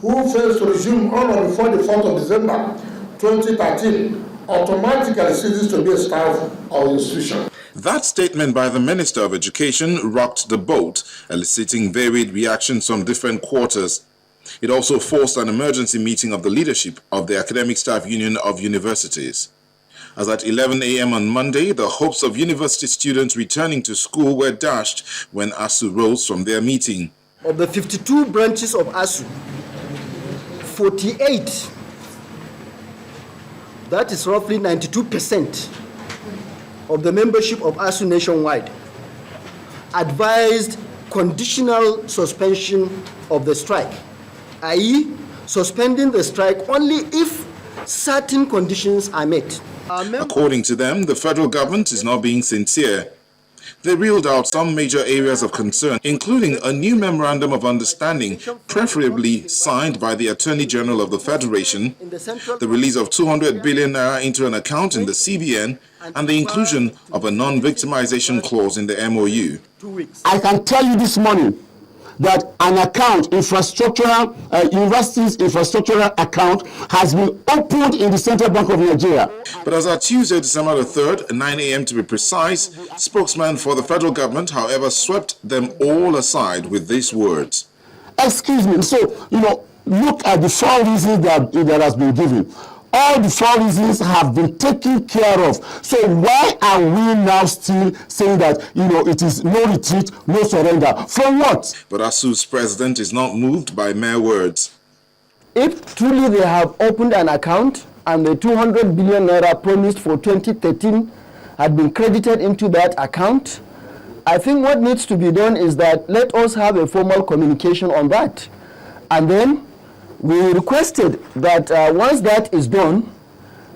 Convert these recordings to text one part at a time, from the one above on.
who fails to resume on or before the 4th of December 2013 automatically ceases to be a staff or institution. That statement by the Minister of Education rocked the boat, eliciting varied reactions from different quarters. It also forced an emergency meeting of the leadership of the Academic Staff Union of Universities. As at 11 a.m. on Monday, the hopes of university students returning to school were dashed when ASUU rose from their meeting. Of the 52 branches of ASUU, 48, that is roughly 92% of the membership of ASUU nationwide, advised conditional suspension of the strike, i.e. suspending the strike only if certain conditions are met. According to them, the federal government is not being sincere. They reeled out some major areas of concern, including a new memorandum of understanding, preferably signed by the Attorney General of the Federation, the release of 200 billion naira into an account in the CBN, and the inclusion of a non-victimization clause in the MOU. I can tell you this morning that an account, university's infrastructural account, has been opened in the Central Bank of Nigeria. But as of Tuesday, December the 3rd, 9 a.m. to be precise, spokesman for the federal government, however, swept them all aside with these words. Excuse me, so, look at the 4 reasons that has been given. All the 4 reasons have been taken care of. So why are we now still saying that, it is no retreat, no surrender? For what? But ASUU's president is not moved by mere words. If truly they have opened an account and the 200 billion naira promised for 2013 had been credited into that account, I think what needs to be done is that let us have a formal communication on that. And then we requested that once that is done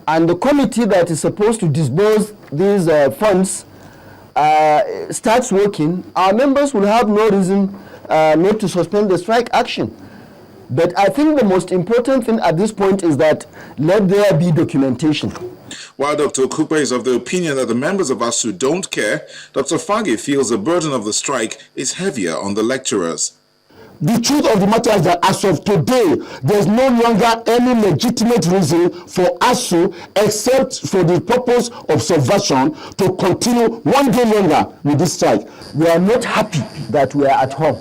and the committee that is supposed to disburse these funds starts working, our members will have no reason not to suspend the strike action. But I think the most important thing at this point is that let there be documentation. While Dr. Okupe is of the opinion that the members of ASUU don't care, Dr. Fage feels the burden of the strike is heavier on the lecturers. The truth of the matter is that as of today, there's no longer any legitimate reason for ASUU except for the purpose of subversion to continue 1 day longer with this strike. We are not happy that we are at home,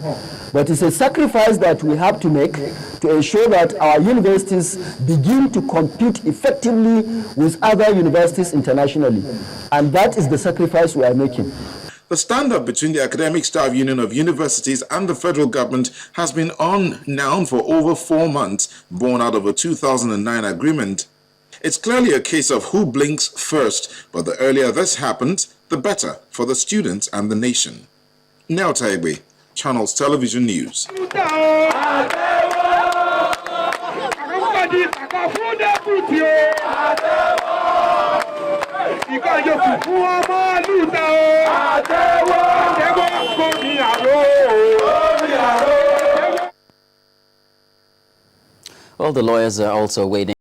but it's a sacrifice that we have to make to ensure that our universities begin to compete effectively with other universities internationally. And that is the sacrifice we are making. The standoff between the Academic Staff Union of Universities and the federal government has been on now for over 4 months, born out of a 2009 agreement. It's clearly a case of who blinks first, but the earlier this happens, the better for the students and the nation. Neo Taigbe, Channels Television News. Well, the lawyers are also waiting.